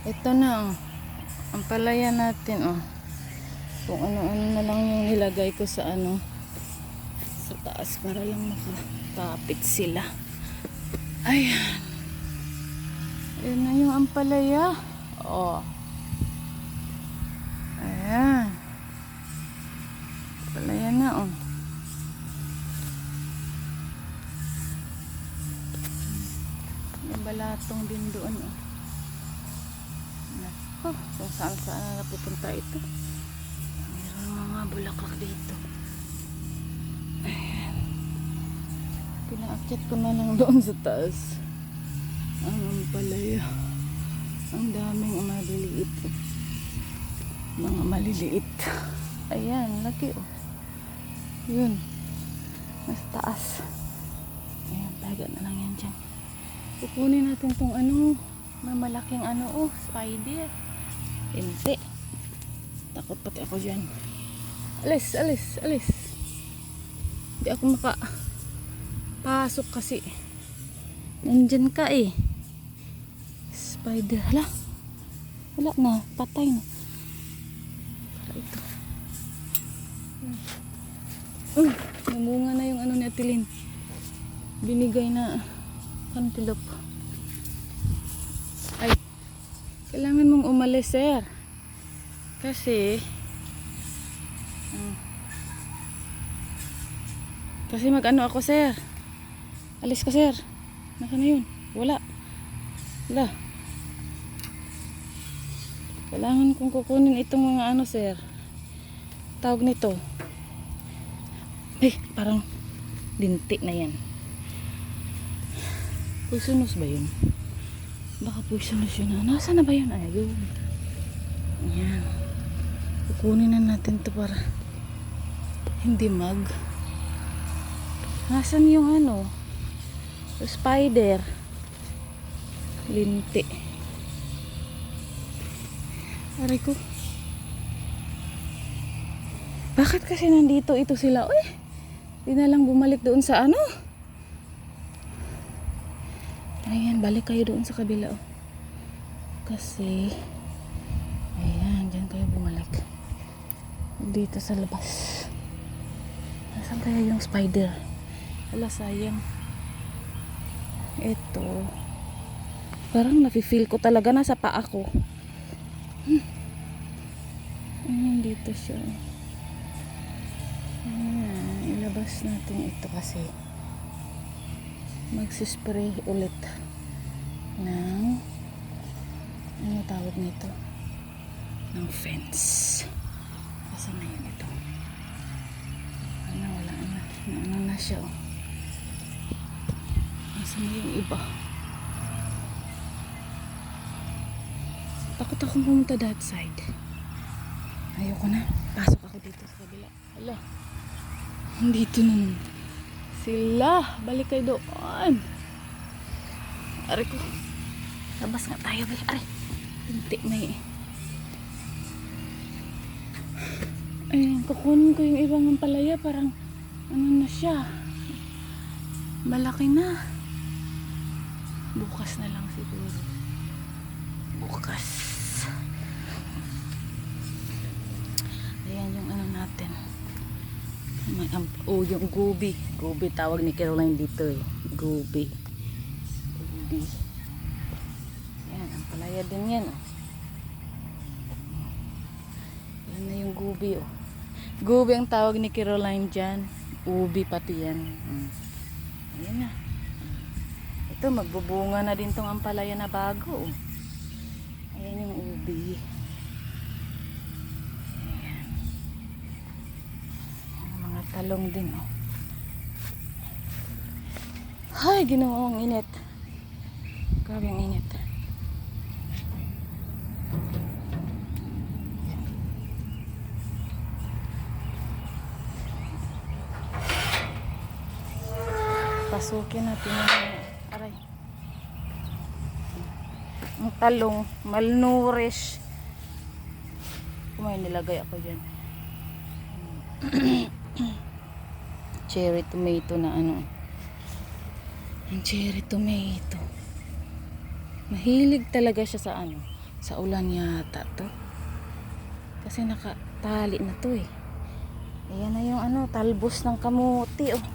Ito na oh. Ang palaya natin oh. Kung ano-ano na lang yung nilagay ko sa ano, sa taas para lang makakapit sila. Ayan. Ayan na yung ampalaya. Oh. Ayan. Ampalaya na oh. May balatong din doon oh. Nako, kung saan na napupunta ito. Mayroong mga bulaklak dito. Ayan. Pinaakyat ko na lang doon sa taas. Ang ampalaya. Ang daming maliliit. Mga maliliit. Ayan, laki oh. Yun. Mas taas. Ayan, taga na lang yan dyan. Kukunin natin tong ano, malaking ano oh, spider. Hindi. Takot pati ako dyan. Alis, alis, alis. Hindi ako pasok kasi. Nandyan ka eh. Spider. Hala. Wala na. Patay na. Para ito. Namunga na yung ano ni Atilin. Binigay na cantaloupe. Ay. Kailangan mong umalis, sir. Kasi mag-ano ako, sir. Alis ka, sir. Nasaan na yun? Wala. Wala. Kailangan kong kukunin itong mga ano, sir. Tawag nito. Parang linti na yan. Poisonous ba yun? Baka poisonous yun. Nasaan na ba yun? Ayun. Ayan. Kukunin na natin to para hindi nasaan yung ano? Spider. Linti. Aray ko. Bakit kasi nandito ito sila? Uy, di na lang bumalik doon sa ano. Ayan, balik kayo doon sa kabila. Oh. Kasi, ayan, dyan kayo bumalik. Dito sa labas. Nasaan kaya yung spider? Wala, sayang. Ito. Parang nafe-feel ko talaga nasa paa ko. Ayan, dito siya. Ayan, ilabas natin ito kasi magsispray ulit ng ano tawag nito? Ng fence. Kasi na yun ito. Wala na. Ano na siya oh. Nasaan na yung iba? Takot akong pumunta that side. Ayoko na. Pasok ako dito sa kabila. Hala. Dito na naman. Sila. Balik kayo doon. Aray ko. Labas nga tayo. Aray. Hindi may. Ayan. Kukunin ko yung ibang ampalaya. Parang ano na siya. Malaki na. Bukas na lang siguro. Bukas. Ayan yung ano natin. Yung gubi. Gubi tawag ni Caroline dito eh. Gubi. Gubi. Ayan, ang palaya din yan oh. Yan na yung gubi oh. Gubi ang tawag ni Caroline dyan. Ubi pati yan. Ayan na. Ito, magbubunga na din tong ampalaya na bago oh. Ayan yung ubi. Ayan. Mga talong din oh. Hay, ginawang init. Grabe ang init. Pasukin natin yung aray. Ang talong, malnourished. May nilagay ako dyan. Cherry tomato na ano. Ang cherry tomato. Mahilig talaga siya sa ano, Sa ulan yata to. Kasi nakatali na to eh. Ayan na yung ano, talbos ng kamuti oh.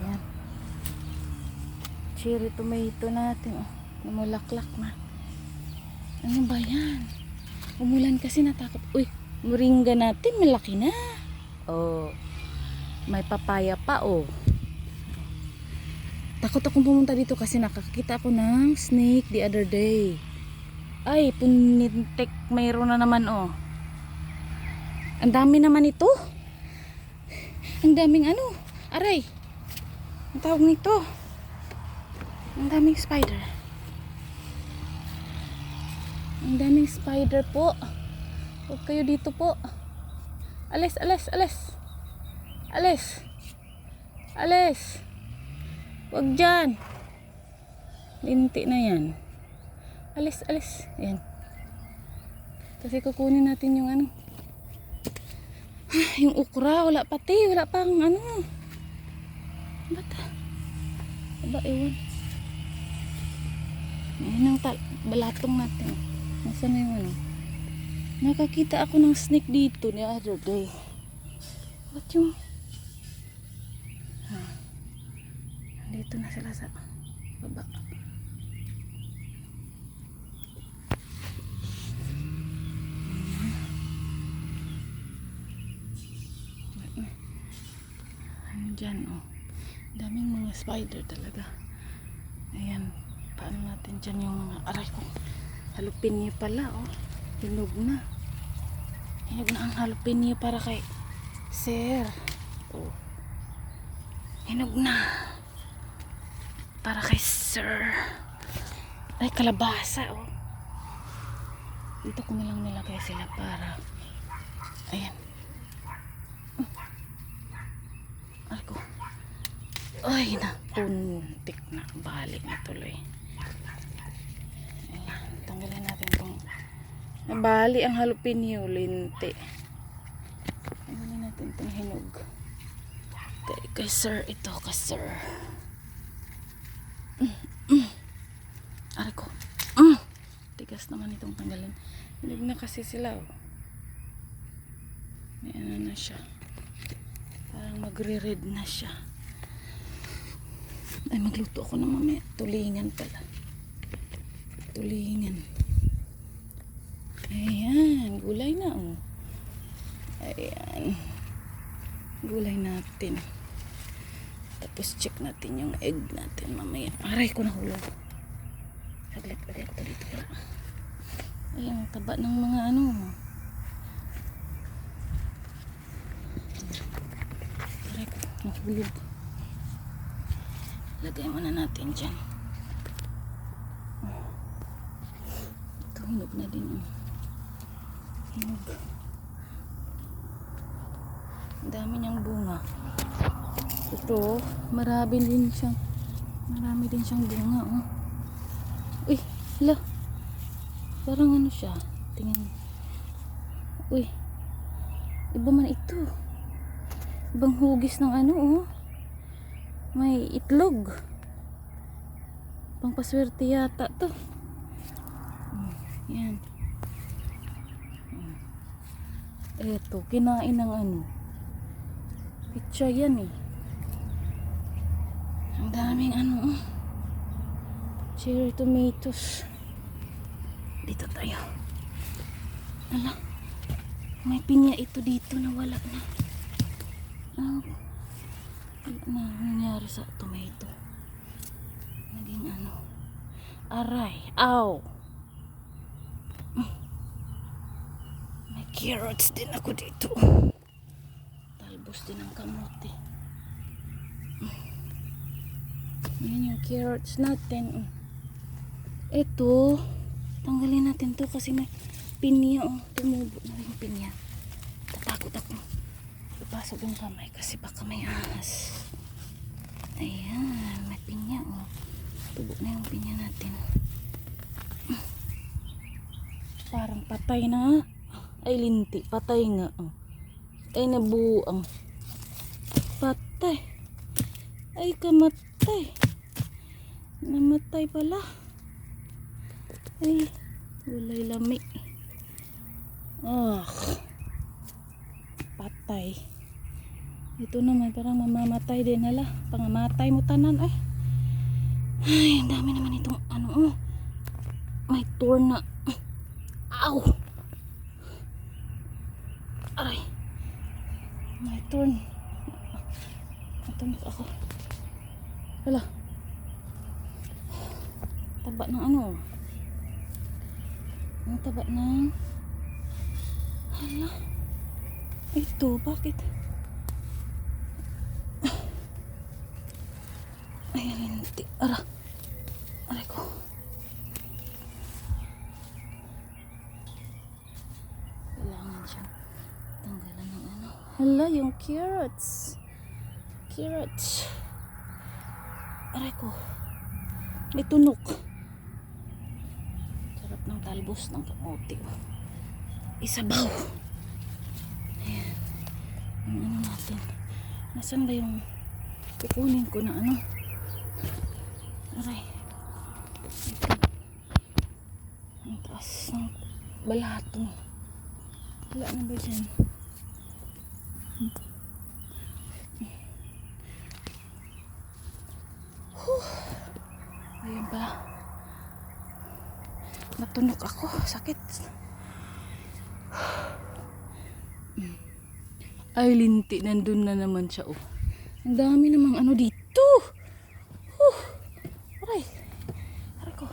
Ayan. Cherry tomato natin oh. Namulaklak na. Ano ba yan? Umulan kasi natakot. Uy, moringa natin malaki na. Oh. May papaya pa oh. Takot akong pumunta dito kasi nakakita ako ng snake the other day. Ay, punintek, mayroon na naman oh. Ang dami naman ito. Ang daming ano, aray. Ang tawag nito. Ang daming spider. Ang daming spider po. Huwag kayo dito po. Alis, alis, alis. Alis. Alis. Huwag dyan. Linti na yan. Alis, alis. Ayan. Kasi kukunin natin yung ano. Yung ukra. Wala pati. Wala pang ano. Bata. Aba, ewan. Ayan ang balatong natin. Nasaan na yung ano? Nakakita ako ng snake dito the other day. Ba't yung... Dito na sila sa baba. Dyan oh. Daming mga spider talaga. Ayan. Paano natin dyan yung mga aray ko. Jalapeno pala oh. Hinog na. Hinog na ang jalapeno para kay Sir. Oh. Hinog na. Para kay Sir. Ay, kalabasa oh. Dito ko nilang nilagay sila para ayan. Ako. Ay, napuntik na. Balik na tuloy. Ayan, tanggalin natin itong nabali ang jalapeno, linti. Tanggalin natin itong hinog. Kay Sir ito, kay Sir. Aray ko. Tigas naman itong tanggalin. Hinog na kasi sila oh. May ano na siya. Parang magre-red na siya. Ay, magluto ako ng mamaya. Tulingan pala. Tulingan. Ayan. Gulay na oh. Ayan. Gulay natin. Tapos check natin yung egg natin mamaya. Aray ko nahulog. Saglit ko dito pala. Ayan, taba ng mga ano. Aray ko nahulog. Lagay muna natin dyan. Ito, hinog na din. Hinog. Ang dami niyang bunga. Ito, marami din siyang bunga. Oh. Uy, hala. Parang ano siya. Tingnan. Uy, iba man ito. Ibang hugis ng ano oh. May itlog. Pangpaswerte yata to. Yan. Eto, kinain ng ano. Pitsa yan eh. Ang daming ano. Cherry tomatoes. Dito tayo. Ala. May pinya ito dito na wala na. Ano nangyari sa tomato? Naging ano? Aray. Ow! May carrots din ako dito. Talbos din ang kamote. Yan yung carrots natin. Ito, tanggalin natin to kasi may pinya. Tumubo na yung pinya. Tatakot ako. Ipasok yung kamay kasi baka may ahas. Ayan, may pinya oh. Tubo na yung pinya natin. Parang patay na. Ay, linti. Patay nga oh. Ay, nabuang. Patay. Ay, kamatay. Namatay pala. Ay, gulay lami. Ah, patay. Ito naman parang mamamatay din. Hala, pangamatay mo tanan. Ay, ang dami naman itong ano. May thorn na. Ow! Aray. May thorn. Natamok ako. Hala. Taba ng ano. Ang taba ng. Hala. Ito, bakit? Ay, linti. Aray ko. Kailangan siya tanggalan ng ano. Hala, yung carrots. Carrots. Aray ko. May tunok. Sarap ng talbos ng kamote. Isabaw. Ayan. Ang ano natin. Nasaan ba yung kukunin ko na ano? Aray. Ito. Ang taas ng balato. Wala na ba dyan? Ayun ba? Natunog ako. Sakit. Ay, linti. Nandun na naman siya. Ang dami namang ano dito. Aray. Aray ko.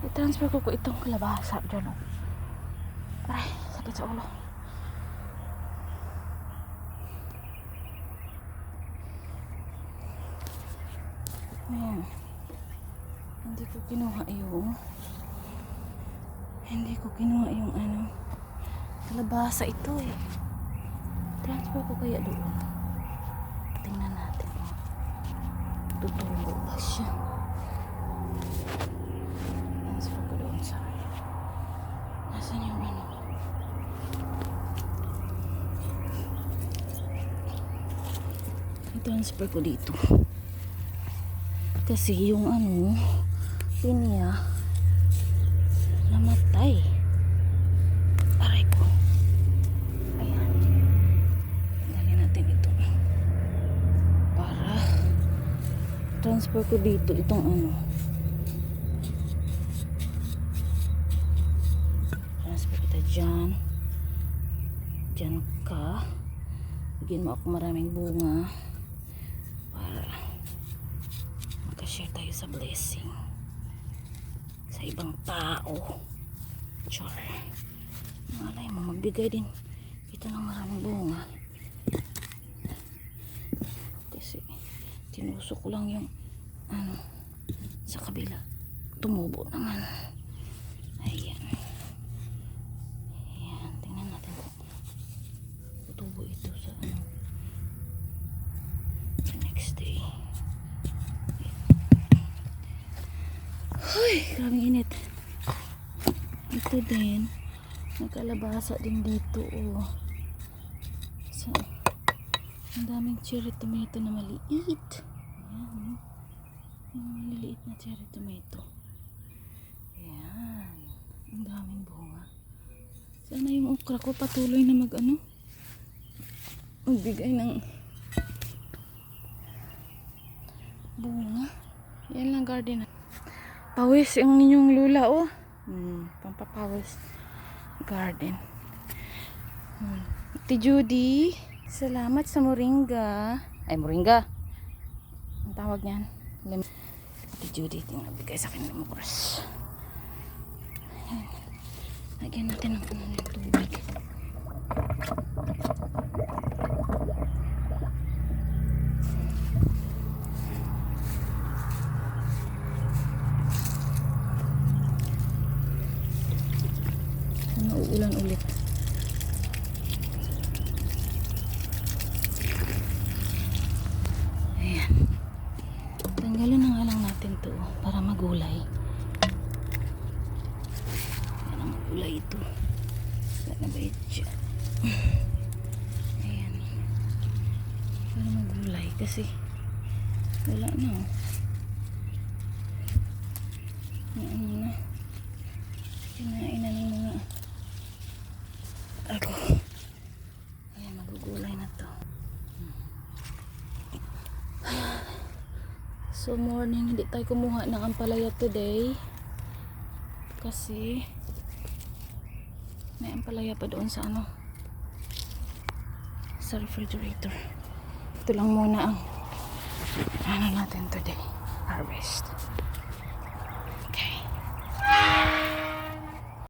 I-transfer ko itong kalabasa dyan. Aray, sakit sa ulo. Ayan. Hindi ko kinuha yung ano kalabasa ito transfer ko kaya doon. Tingnan natin tutulo ba siya. Transfer ko doon sa nasan yung ano i-transfer ko dito kasi yung ano pinya namatay. Aray ko. Ayan. Dali natin ito. Para transfer ko dito itong ano. Transfer kita dyan. Dyan ka. Bigyan mo ako maraming bunga. Para makashare tayo sa blessing. Sa ibang tao. Char. Malay mo, magbigay din ito ng maraming bunga. Kasi tinusok ko lang yung ano sa kabila. Tumubo naman. Ayan. Ayan. Tingnan natin kung tutubo ito sa ano the next day. Ay, grabe init. Ito din. Nagkalabasa din dito. So, ang daming cherry tomato na maliit. Ayan. Yung maliliit na cherry tomato. Ayan. Ang daming bunga. Sana yung okra ko patuloy na magbigay ng bunga. Yan lang garden. Pawis ang inyong lula pampapawis garden. Ate Judy, salamat sa moringa. Ay, moringa. Ang tawag niyan. Ate Judy, nagbigay sa akin ng oras. Lagyan natin ng tubig. Uulan ulit. Ayan. Tanggalin na nga lang natin to para magulay. Ayan ang magulay ito. Wala na ba ito? Ayan. Para magulay kasi Wala na. Ano na. Kinain na ng mga ako. Ayan, magugulay na to. So morning, hindi tayo kumuha ng ampalaya today. Kasi may ampalaya pa doon sa ano, sa refrigerator. Ito lang muna ang ano natin today, harvest.